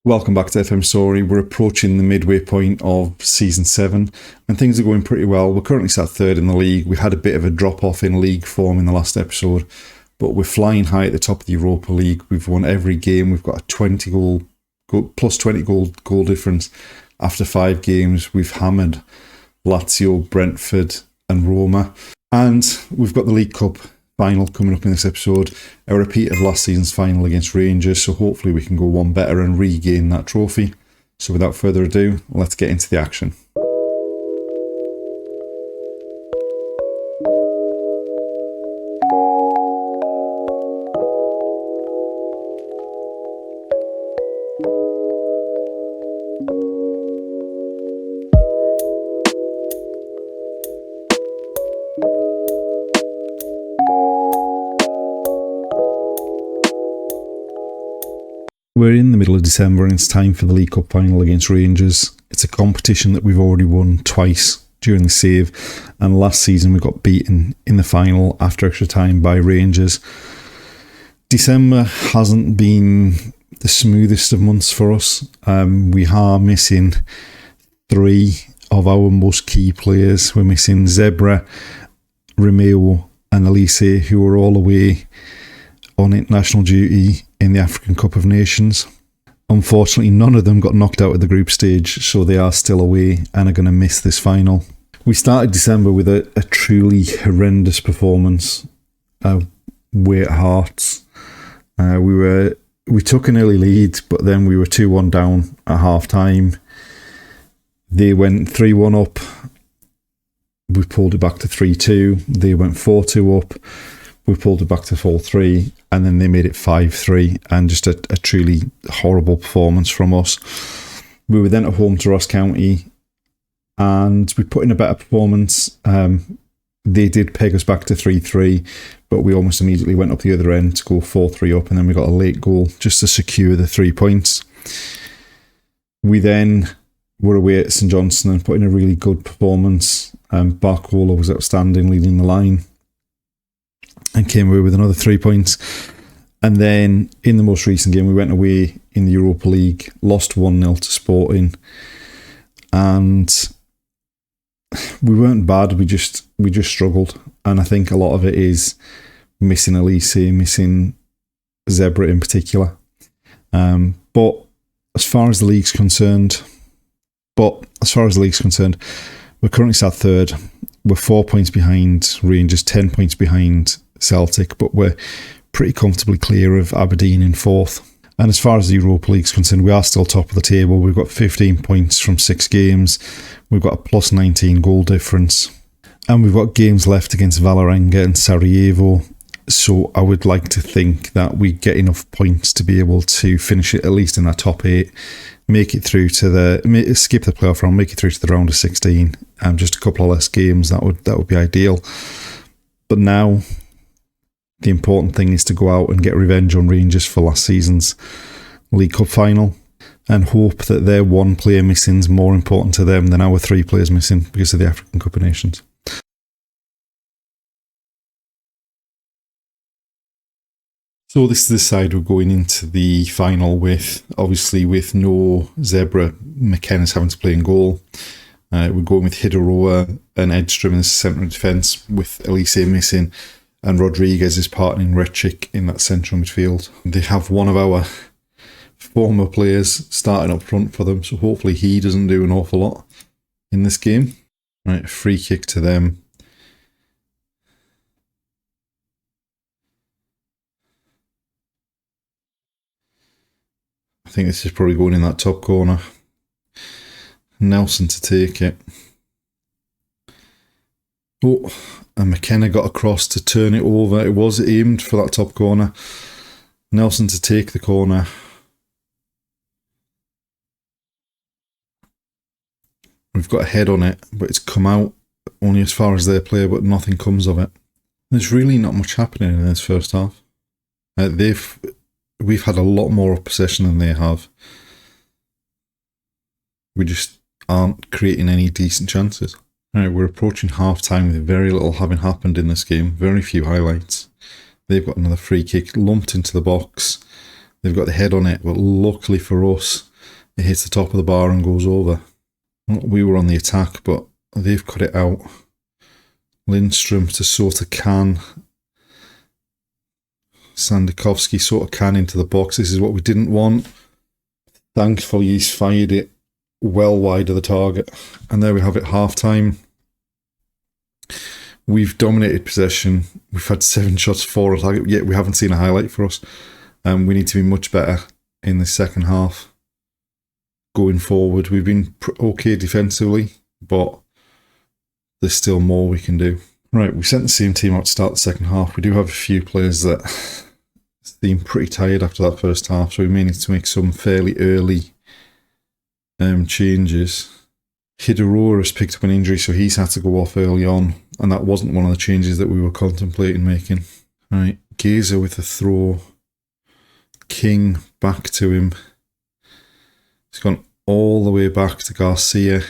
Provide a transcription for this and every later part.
Welcome back to FM Storey. We're approaching the midway point of Season 7 and things are going pretty well. We're currently sat third in the league. We had a bit of a drop-off in league form in the last episode, but we're flying high at the top of the Europa League. We've won every game. We've got a plus 20 goal difference after 5 games. We've hammered Lazio, Brentford and Roma. And we've got the League Cup final coming up in this episode, a repeat of last season's final against Rangers, so hopefully we can go one better and regain that trophy. So without further ado, let's get into the action. We're in the middle of December and it's time for the League Cup final against Rangers. It's a competition that we've already won twice during the save, and last season we got beaten in the final after extra time by Rangers. December hasn't been the smoothest of months for us. We are missing 3 of our most key players. We're missing Zebra, Romeo and Elise, who are all away on international duty in the African Cup of Nations. Unfortunately, none of them got knocked out at the group stage, so they are still away and are going to miss this final. We started December with a truly horrendous performance away at Hearts. We took an early lead, but then we were 2-1 down at half-time. They went 3-1 up. We pulled it back to 3-2. They went 4-2 up. We pulled it back to 4-3, and then they made it 5-3, and just a truly horrible performance from us. We were then at home to Ross County, and we put in a better performance. They did peg us back to 3-3, but we almost immediately went up the other end to go 4-3 up, and then we got a late goal just to secure the 3 points. We then were away at St Johnstone and put in a really good performance. Barcola was outstanding, leading the line, and came away with another 3 points. And then in the most recent game, we went away in the Europa League, lost 1-0 to Sporting, and we weren't bad. We just struggled, and I think a lot of it is missing Elise, missing Zebra in particular. But as far as the league's concerned, we're currently sat third. We're 4 points behind Rangers, 10 points behind Celtic, but we're pretty comfortably clear of Aberdeen in 4th. And as far as the Europa League's concerned, we are still top of the table. We've got 15 points from 6 games. We've got a plus 19 goal difference. And we've got games left against Vålerenga and Sarajevo. So I would like to think that we get enough points to be able to finish it at least in that top 8, make it through to skip the playoff round, make it through to the round of 16. Just a couple of less games, that would be ideal. But now the important thing is to go out and get revenge on Rangers for last season's League Cup final, and hope that their 1 player missing is more important to them than our 3 players missing because of the African Cup of Nations. So this is the side we're going into the final with, obviously with no Zebra. McKenna's having to play in goal. We're going with Hideroa and Edstrom in the centre of defence, with Elise missing, and Rodriguez is partnering Rechik in that central midfield. They have one of our former players starting up front for them, so hopefully he doesn't do an awful lot in this game. Right, free kick to them. I think this is probably going in that top corner. Nelson to take it. Oh, and McKenna got across to turn it over. It was aimed for that top corner. Nelson to take the corner. We've got a head on it, but it's come out only as far as their player, but nothing comes of it. There's really not much happening in this first half. We've had a lot more possession than they have. We just aren't creating any decent chances. Alright, we're approaching half-time with very little having happened in this game. Very few highlights. They've got another free kick lumped into the box. They've got the head on it, but luckily for us, it hits the top of the bar and goes over. We were on the attack, but they've cut it out. Lindstrom to sort of can. Sandakovsky sort of can into the box. This is what we didn't want. Thankfully, he's fired it well wide of the target. And there we have it, half-time. We've dominated possession. We've had 7 shots, 4 on target, yet we haven't seen a highlight for us. We need to be much better in the second half. Going forward, we've been okay defensively, but there's still more we can do. Right, we sent the same team out to start the second half. We do have a few players that seem pretty tired after that first half, so we may need to make some fairly early changes. Hidorora has picked up an injury, so he's had to go off early on, and that wasn't one of the changes that we were contemplating making. Right, Gazer with a throw. King back to him. He's gone all the way back to Garcia.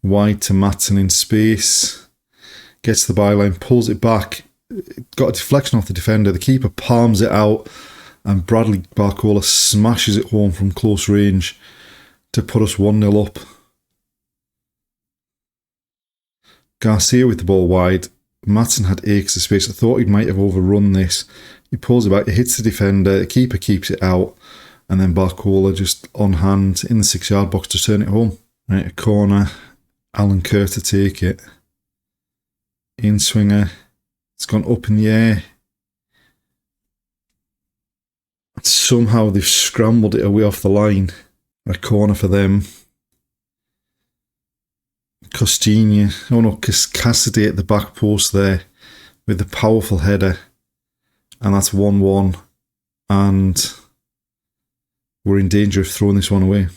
Wide to Matson in space. Gets the byline, pulls it back. Got a deflection off the defender. The keeper palms it out, and Bradley Barcola smashes it home from close range to put us 1-0 up. Garcia with the ball wide. Matson had acres of space. I thought he might have overrun this. He pulls it back, it hits the defender, the keeper keeps it out, and then Barcola just on hand in the 6-yard box to turn it home. Right, a corner. Alan Kerr to take it. In swinger. It's gone up in the air. Somehow they've scrambled it away off the line. A corner for them. Cassidy at the back post there with the powerful header. And that's 1-1. And we're in danger of throwing this one away.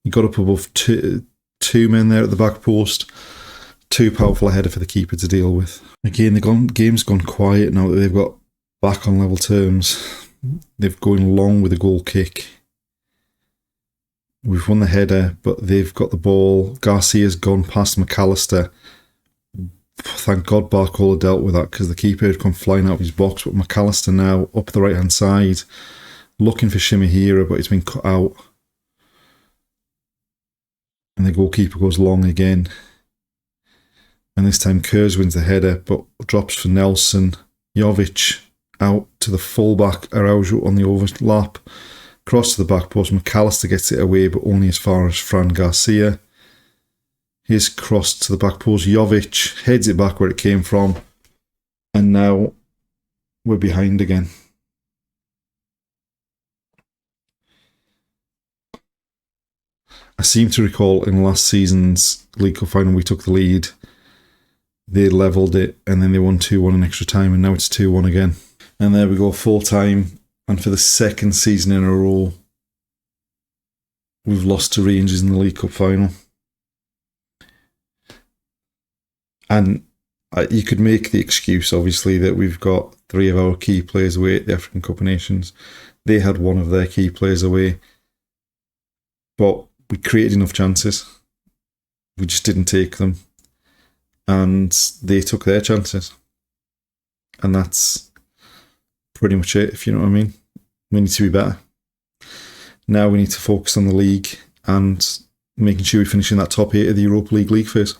He got up above two men there at the back post. Too powerful a header for the keeper to deal with. Again, the game's gone quiet now that they've got back on level terms. They've gone long with a goal kick. We've won the header, but they've got the ball. Garcia's gone past McAllister. Thank God Barcola dealt with that, because the keeper had come flying out of his box. But McAllister now up the right-hand side, looking for Shimahira, but it's been cut out. And the goalkeeper goes long again. And this time Kurz wins the header, but drops for Nelson. Jovic out to the fullback, Araujo on the overlap. Cross to the back post. McAllister gets it away, but only as far as Fran Garcia. Here's crossed to the back post. Jovic heads it back where it came from. And now we're behind again. I seem to recall in last season's League Cup final we took the lead. They levelled it and then they won 2-1 in extra time, and now it's 2-1 again. And there we go, full time. And for the second season in a row, we've lost to Rangers in the League Cup final. And you could make the excuse, obviously, that we've got 3 of our key players away at the African Cup of Nations. They had 1 of their key players away. But we created enough chances. We just didn't take them. And they took their chances. And that's pretty much it, if you know what I mean. We need to be better. Now we need to focus on the league and making sure we finish in that top 8 of the Europa League phase.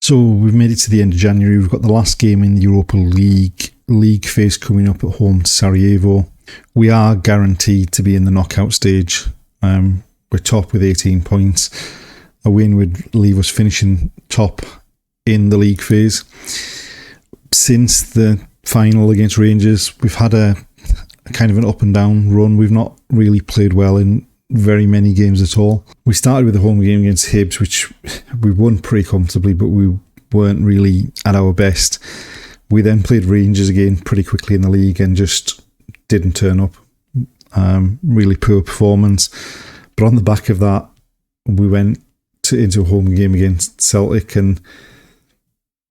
So we've made it to the end of January. We've got the last game in the Europa League phase coming up at home to Sarajevo. We are guaranteed to be in the knockout stage. We're top with 18 points. A win would leave us finishing top in the league phase. Since the final against Rangers, we've had a kind of an up and down run. We've not really played well in very many games at all. We started with the home game against Hibs, which we won pretty comfortably, but we weren't really at our best. We then played Rangers again pretty quickly in the league and just didn't turn up. Really poor performance. But on the back of that, we went into a home game against Celtic and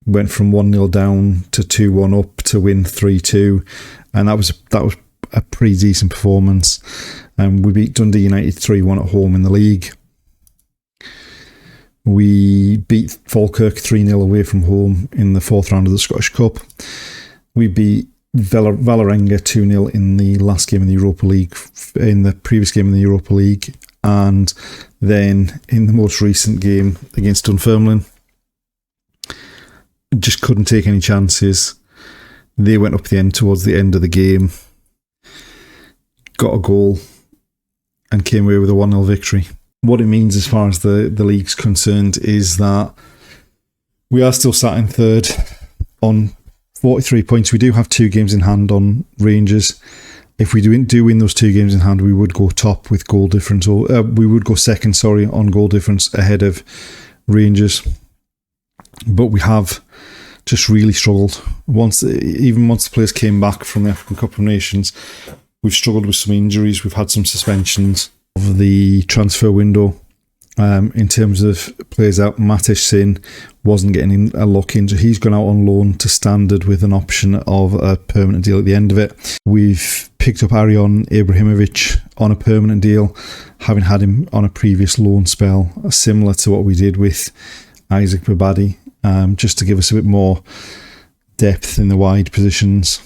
went from 1-0 down to 2-1 up to win 3-2. And that was a pretty decent performance. We beat Dundee United 3-1 at home in the league. We beat Falkirk 3-0 away from home in the 4th round of the Scottish Cup. We beat Vålerenga 2-0 in the last game in the Europa League, in the previous game in the Europa League, and then in the most recent game against Dunfermline. Just couldn't take any chances. They went up towards the end of the game, got a goal, and came away with a 1-0 victory. What it means as far as the league's concerned is that we are still sat in third on 43 points. We do have 2 games in hand on Rangers. If we do win those 2 games in hand, we would go top with goal difference, or we would go second, on goal difference ahead of Rangers. But we have just really struggled. Once the players came back from the African Cup of Nations, we've struggled with some injuries. We've had some suspensions of the transfer window. In terms of players out, Matish Sin wasn't getting a lock in, so he's gone out on loan to Standard with an option of a permanent deal at the end of it. We've picked up Arion Ibrahimovic on a permanent deal, having had him on a previous loan spell, similar to what we did with Isaac Babadi, just to give us a bit more depth in the wide positions.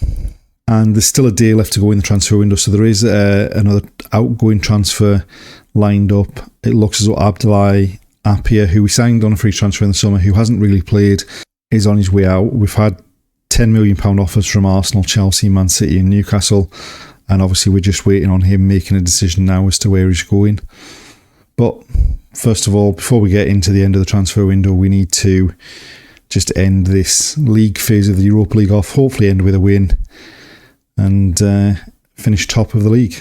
And there's still a day left to go in the transfer window, so there is another outgoing transfer lined up. It looks as though Abdoulaye Appiah, who we signed on a free transfer in the summer, who hasn't really played, is on his way out. We've had £10 million offers from Arsenal, Chelsea, Man City and Newcastle, and obviously we're just waiting on him making a decision now as to where he's going. But first of all, before we get into the end of the transfer window, we need to just end this league phase of the Europa League off, hopefully end with a win, and finish top of the league.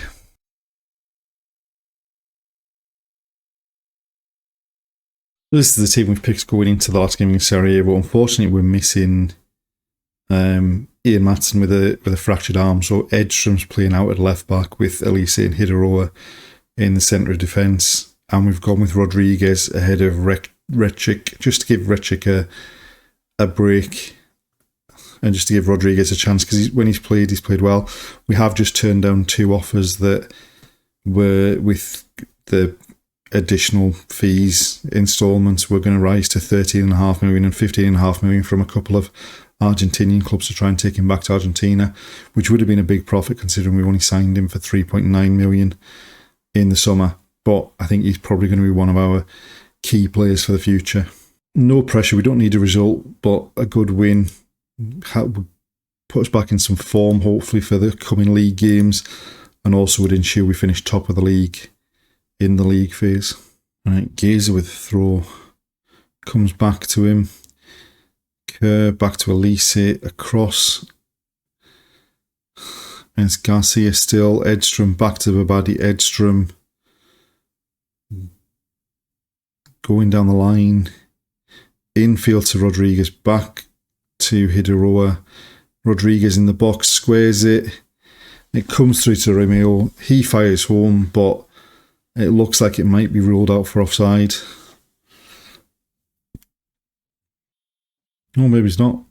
This is the team we've picked going into the last game in Sarajevo. Unfortunately, we're missing Ian Matson with a fractured arm, so Edstrom's playing out at left back with Elise and Hideroa in the centre of defence, and we've gone with Rodriguez ahead of Recic, just to give Recic a break and just to give Rodriguez a chance, because when he's played well. We have just turned down 2 offers that were with the additional fees instalments were going to rise to 13.5 million and 15.5 million from a couple of Argentinian clubs to try and take him back to Argentina, which would have been a big profit considering we only signed him for 3.9 million in the summer. But I think he's probably going to be one of our key players for the future. No pressure, we don't need a result, but a good win put us back in some form, hopefully, for the coming league games, and also would ensure we finish top of the league in the league phase. Right, Gazer with a throw, comes back to him. Kerr back to Elise, across. And it's Garcia still. Edstrom back to Babadi. Edstrom going down the line. Infield to Rodriguez, back to Hideroa. Rodriguez in the box, squares it. It comes through to Romeo. He fires home, but it looks like it might be ruled out for offside. Oh, maybe it's not.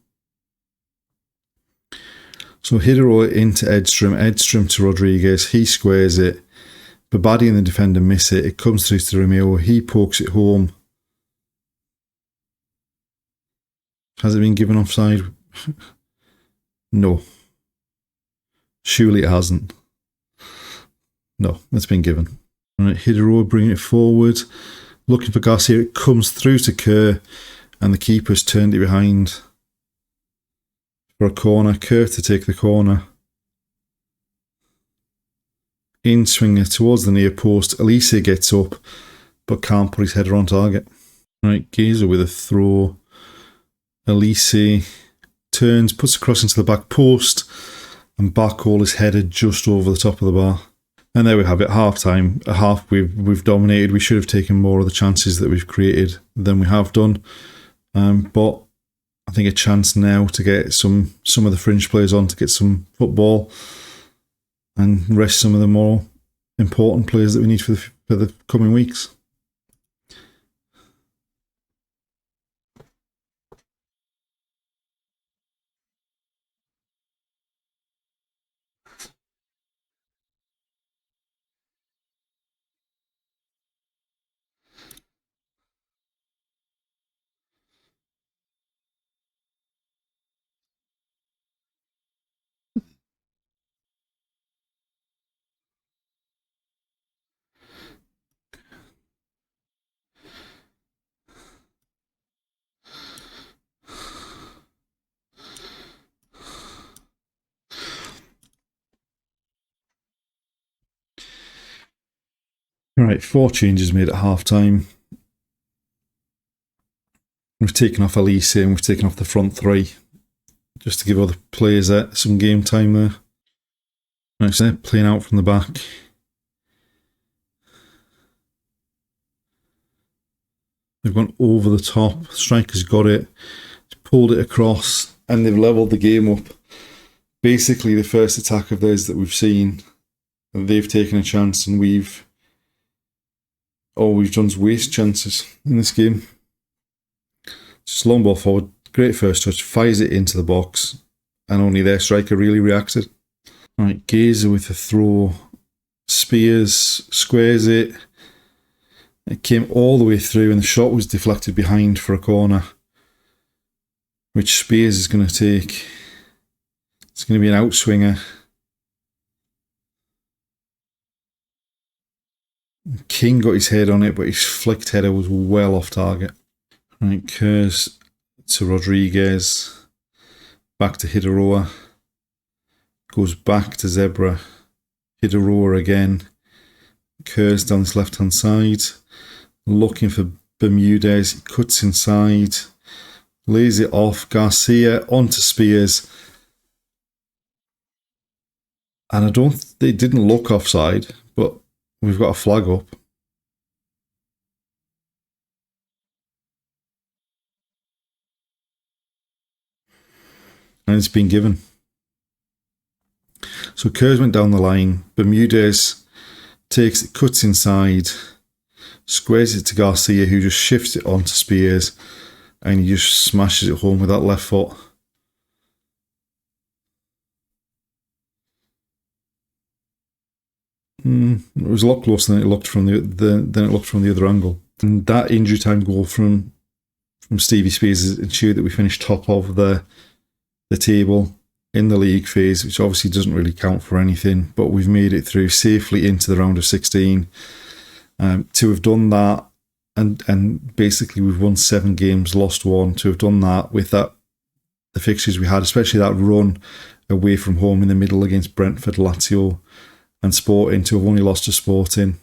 So Hideroa into Edstrom. Edstrom to Rodriguez. He squares it. Babadi and the defender miss it. It comes through to Romeo. He pokes it home. Has it been given offside? No. Surely it hasn't. No, it's been given. Right, Hideroa bringing it forward. Looking for Garcia. It comes through to Kerr. And the keeper's turned it behind for a corner. Kerr to take the corner. In swinger towards the near post. Elise gets up, but can't put his header on target. Right, Gazer with a throw. Elise turns, puts a cross into the back post, and Barcall is headed just over the top of the bar. And there we have it, half time. A half we've dominated. We should have taken more of the chances that we've created than we have done. But I think a chance now to get some of the fringe players on to get some football and rest some of the more important players that we need for the coming weeks. Right, 4 changes made at half time. We've taken off Elise and we've taken off the front 3 just to give other players some game time there. Right, so they're playing out from the back. They've gone over the top. Striker's got it, pulled it across, and they've levelled the game up. Basically, the first attack of theirs that we've seen, they've taken a chance, and all we've done is waste chances in this game. Just long ball forward, great first touch, fires it into the box, and only their striker really reacted. Right, Gazer with a throw, Spears squares it. It came all the way through, and the shot was deflected behind for a corner, which Spears is going to take. It's going to be an outswinger. King got his head on it, but his flicked header was well off target. Right, Kers to Rodriguez. Back to Hideroa. Goes back to Zebra. Hideroa again. Kers down this left-hand side. Looking for Bermudez. He cuts inside. Lays it off. Garcia onto Spears. And they didn't look offside, but we've got a flag up. And it's been given. So Kers went down the line. Bermudez takes it, cuts inside, squares it to Garcia, who just shifts it onto Spears, and he just smashes it home with that left foot. It was a lot closer than it looked from the other angle. And that injury time goal from Stevie Spears has ensured that we finished top of the table in the league phase, which obviously doesn't really count for anything, but we've made it through safely into the round of 16. To have done that, and basically we've won 7 games, lost 1. To have done that with the fixtures we had, especially that run away from home in the middle against Brentford, Lazio and Sporting, to have only lost to Sporting,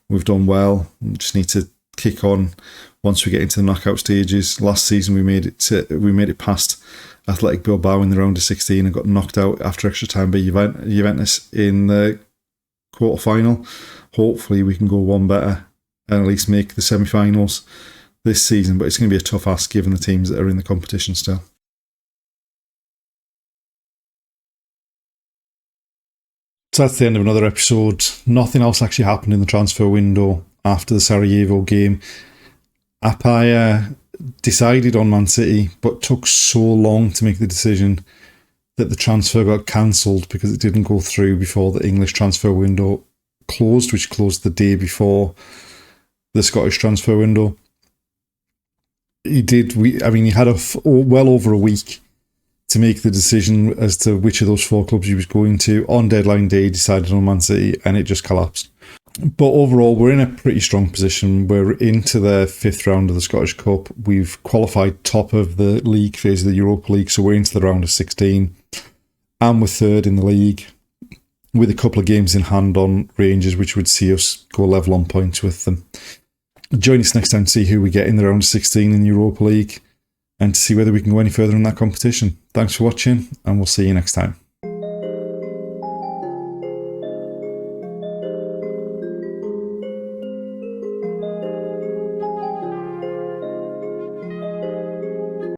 we've done well. We just need to kick on once we get into the knockout stages. Last season we made it past Athletic Bilbao in the round of 16 and got knocked out after extra time by Juventus in the quarter-final. Hopefully we can go one better and at least make the semi-finals this season, but it's going to be a tough ask given the teams that are in the competition still. So that's the end of another episode. Nothing else actually happened in the transfer window after the Sarajevo game. Apaya decided on Man City, but took so long to make the decision that the transfer got cancelled because it didn't go through before the English transfer window closed, which closed the day before the Scottish transfer window. He had well over a week to make the decision as to which of those 4 clubs he was going to. On deadline day, he decided on Man City, and it just collapsed. But overall, we're in a pretty strong position. We're into the 5th round of the Scottish Cup. We've qualified top of the league phase of the Europa League, so we're into the round of 16. And we're 3rd in the league, with a couple of games in hand on Rangers, which would see us go level on points with them. Join us next time to see who we get in the round of 16 in the Europa League and to see whether we can go any further in that competition. Thanks for watching, and we'll see you next time.